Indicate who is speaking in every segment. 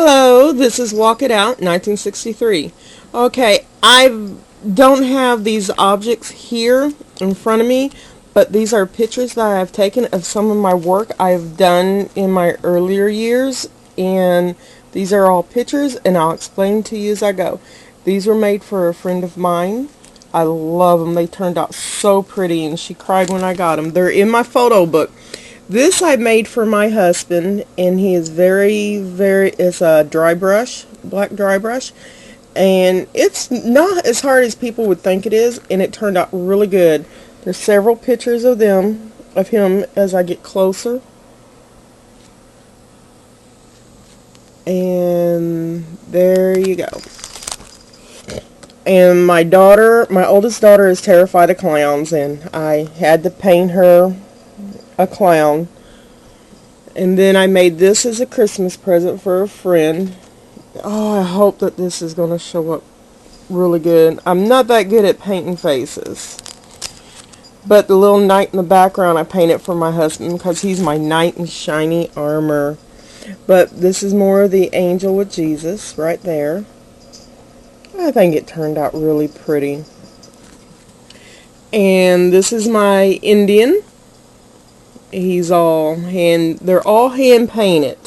Speaker 1: Hello, this is Walk It Out 1963. Okay, I don't have these objects here in front of me, but these are pictures that I've taken of some of my work I've done in my earlier years, and these are all pictures, and I'll explain to you as I go. These were made for a friend of mine. I love them. They turned out so pretty, and she cried when I got them. They're in my photo book. This I made for my husband, and he is it's a dry brush, black dry brush, and it's not as hard as people would think it is, and it turned out really good. There's several pictures of him as I get closer, and there you go. And my oldest daughter is terrified of clowns, and I had to paint her a clown. And then I made this as a Christmas present for a friend. Oh, I hope that this is going to show up really good. I'm not that good at painting faces. But the little knight in the background I painted for my husband because he's my knight in shiny armor. But this is more of the angel with Jesus right there. I think it turned out really pretty. And this is my Indian. They're all hand painted.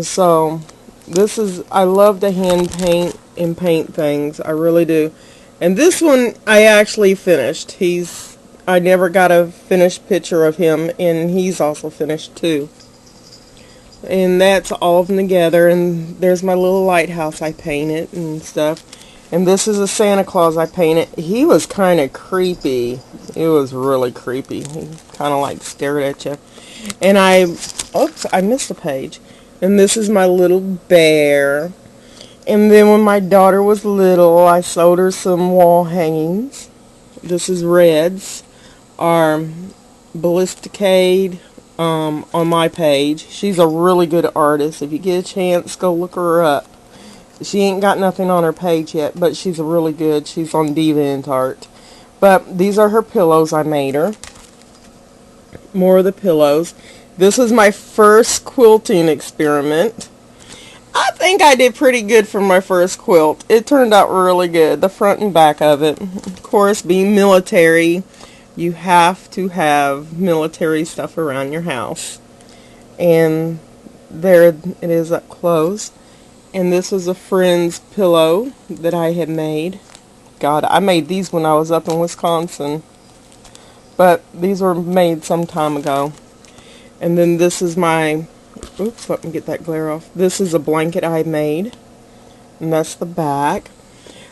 Speaker 1: So I love to hand paint and paint things. I really do. And this one I actually finished. I never got a finished picture of him, and he's also finished too. And that's all of them together, and there's my little lighthouse I painted and stuff. And this is a Santa Claus I painted. He was kind of creepy. It was really creepy. He kind of like stared at you. And I missed a page. And this is my little bear. And then when my daughter was little, I sewed her some wall hangings. This is Reds, our Ballisticade, on my page. She's a really good artist. If you get a chance, go look her up. She ain't got nothing on her page yet, but she's really good. She's on DeviantArt. But these are her pillows I made her. More of the pillows. This was my first quilting experiment. I think I did pretty good for my first quilt. It turned out really good. The front and back of it. Of course, being military, you have to have military stuff around your house. And there it is up close. And this was a friend's pillow that I had made. God, I made these when I was up in Wisconsin. But these were made some time ago. And then this is let me get that glare off. This is a blanket I made. And that's the back.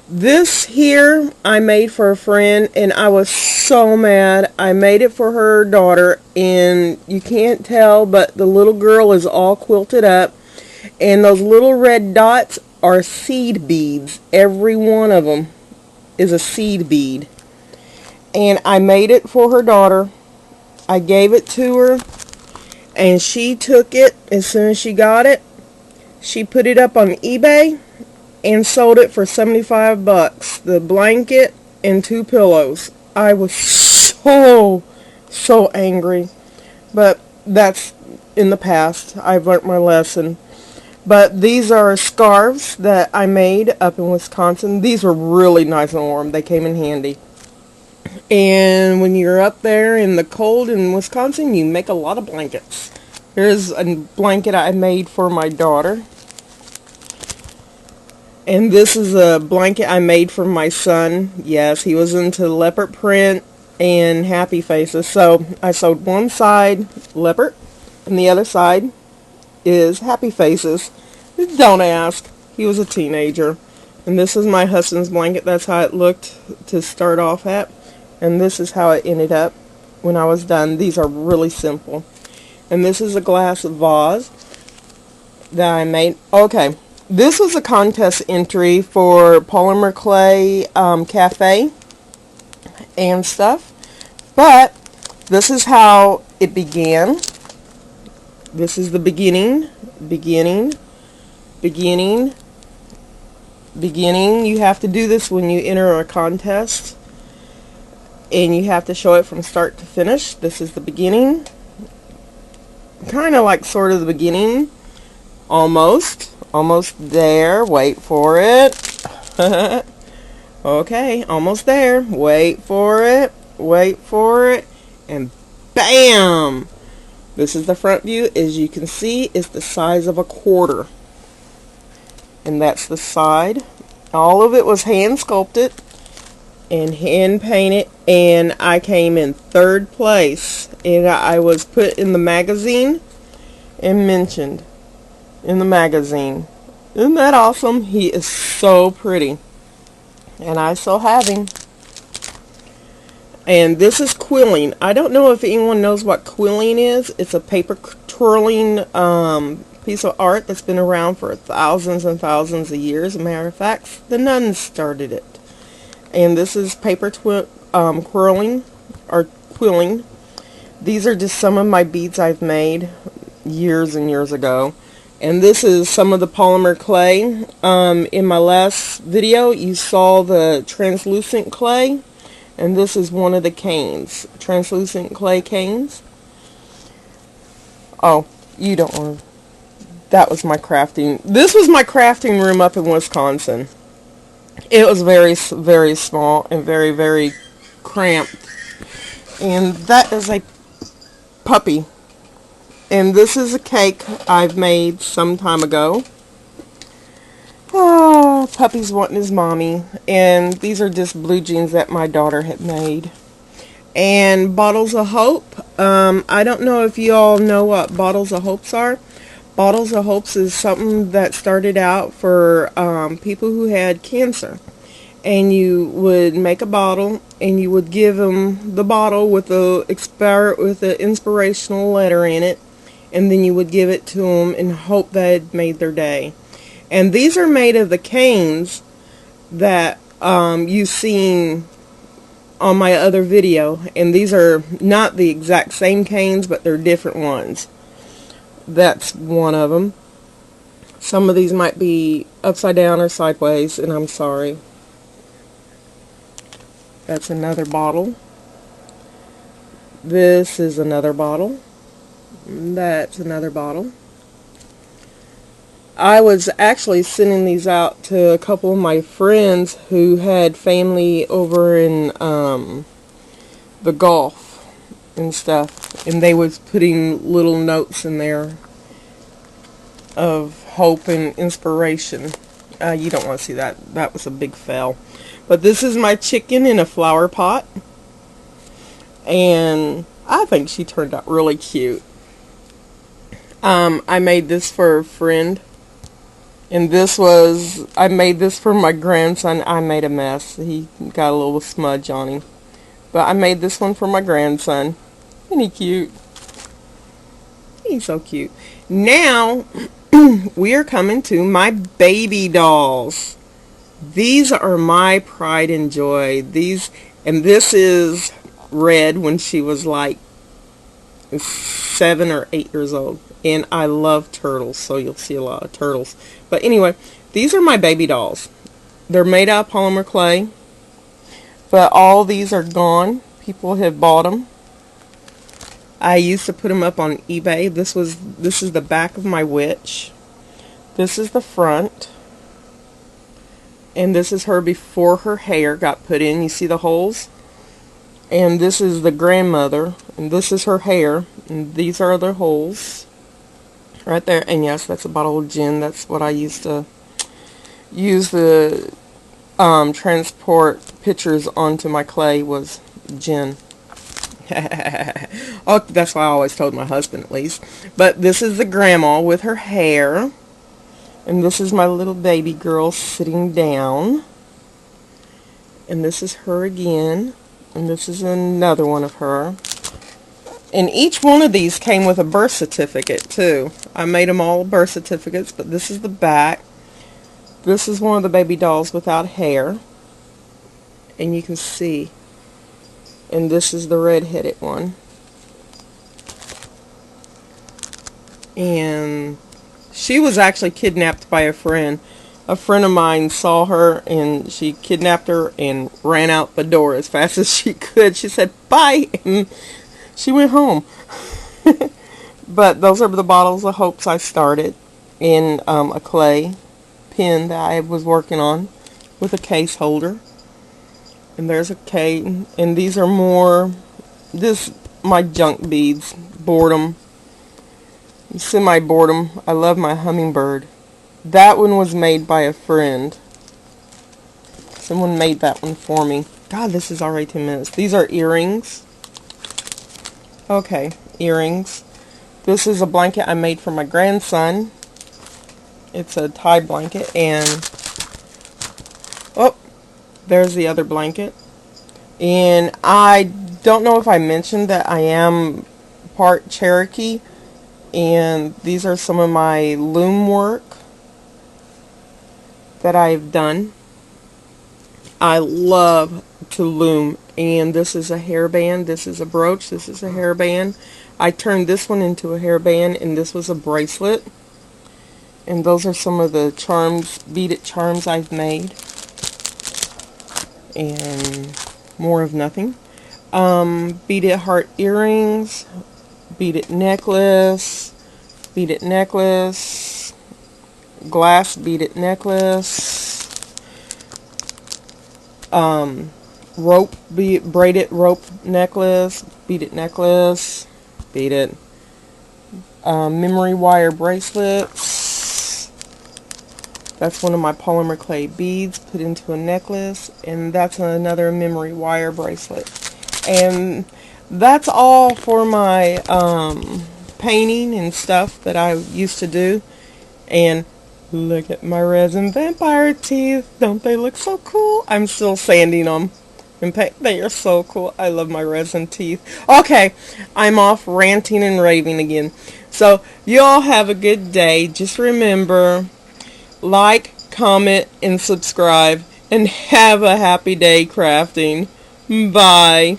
Speaker 1: This here I made for a friend, and I was so mad. I made it for her daughter, and you can't tell, but the little girl is all quilted up. And those little red dots are seed beads. Every one of them is a seed bead. And I made it for her daughter. I gave it to her. And she took it as soon as she got it. She put it up on eBay and sold it for $75. The blanket and 2 pillows. I was so angry. But that's in the past. I've learned my lesson. But these are scarves that I made up in Wisconsin. These were really nice and warm. They came in handy. And when you're up there in the cold in Wisconsin, you make a lot of blankets. Here's a blanket I made for my daughter. And this is a blanket I made for my son. Yes, he was into leopard print and happy faces. So I sewed one side leopard and the other side is happy faces. Don't ask. He was a teenager. And this is my husband's blanket. That's how it looked to start off at. And this is how it ended up when I was done. These are really simple. And this is a glass vase that I made. Okay. This was a contest entry for Polymer Clay Cafe and stuff. But this is how it began. This is the beginning. You have to do this when you enter a contest. And you have to show it from start to finish. This is the beginning. Kind of like sort of the beginning. Almost. Almost there. Wait for it. Okay, almost there. Wait for it. Wait for it. And bam! This is the front view. As you can see, it's the size of a quarter. And that's the side. All of it was hand sculpted and hand painted, and I came in 3rd place, and I was put in the magazine and mentioned in the magazine. Isn't that awesome? He is so pretty, and I still have him. And this is quilling. I don't know if anyone knows what quilling is. It's a paper twirling piece of art that's been around for thousands and thousands of years. As a matter of fact, the nuns started it. And this is paper quilling or quilling. These are just some of my beads I've made years and years ago. And this is some of the polymer clay. In my last video, you saw the translucent clay. And this is one of the canes, translucent clay canes. Oh, you don't want to. That was my crafting. This was my crafting room up in Wisconsin. It was very, very small and very, very cramped. And that is a puppy. And this is a cake I've made some time ago. Oh, puppy's wanting his mommy. And these are just blue jeans that my daughter had made. And Bottles of Hope. I don't know if you all know what Bottles of Hopes are. Bottles of Hopes is something that started out for people who had cancer. And you would make a bottle, and you would give them the bottle with the inspirational letter in it. And then you would give it to them and hope that it made their day. And these are made of the canes that you've seen on my other video. And these are not the exact same canes, but they're different ones. That's one of them. Some of these might be upside down or sideways, and I'm sorry. That's another bottle. This is another bottle. That's another bottle. I was actually sending these out to a couple of my friends who had family over in the Gulf and stuff, and they was putting little notes in there of hope and inspiration. You don't want to see that. That was a big fail. But this is my chicken in a flower pot, and I think she turned out really cute. I made this for a friend. And I made this for my grandson. I made a mess. He got a little smudge on him. But I made this one for my grandson. Isn't he cute? He's so cute. Now, we are coming to my baby dolls. These are my pride and joy. And this is Red when she was like 7 or 8 years old. And I love turtles, so you'll see a lot of turtles. But anyway, these are my baby dolls. They're made out of polymer clay. But all these are gone. People have bought them. I used to put them up on eBay. This is the back of my witch. This is the front. And this is her before her hair got put in. You see the holes? And this is the grandmother. And this is her hair. And these are the holes. Right there. And yes, that's a bottle of gin. That's what I used to use the transport pictures onto my clay, was gin. Oh, that's what I always told my husband, at least. But this is the grandma with her hair. And this is my little baby girl sitting down. And this is her again. And this is another one of her. And each one of these came with a birth certificate, too. I made them all birth certificates, but this is the back. This is one of the baby dolls without hair. And you can see. And this is the red-headed one. And she was actually kidnapped by a friend. A friend of mine saw her, and she kidnapped her and ran out the door as fast as she could. She said, "Bye!" And she went home. But those are the bottles of hopes I started. in a clay pen that I was working on with a case holder. And there's a K, and these are more, my junk beads, boredom, semi-boredom. I love my hummingbird. That one was made by a friend. Someone made that one for me. God, this is already 10 minutes. These are earrings. Okay, earrings. This is a blanket I made for my grandson. It's a tie blanket, and oh, there's the other blanket. And I don't know if I mentioned that I am part Cherokee, and these are some of my loom work that I've done. I love to loom, and this is a hairband, this is a brooch, this is a hairband. I turned this one into a hairband, and this was a bracelet. And those are some of the charms, beaded charms I've made. And more of nothing. Beaded heart earrings, beaded necklace, glass beaded necklace, braided rope necklace, beaded necklace, beaded memory wire bracelets. That's one of my polymer clay beads put into a necklace, and that's another memory wire bracelet. And that's all for my painting and stuff that I used to do. And look at my resin vampire teeth. Don't they look so cool? I'm still sanding them. They are so cool. I love my resin teeth. Okay, I'm off ranting and raving again. So, you all have a good day. Just remember, like, comment, and subscribe. And have a happy day crafting. Bye.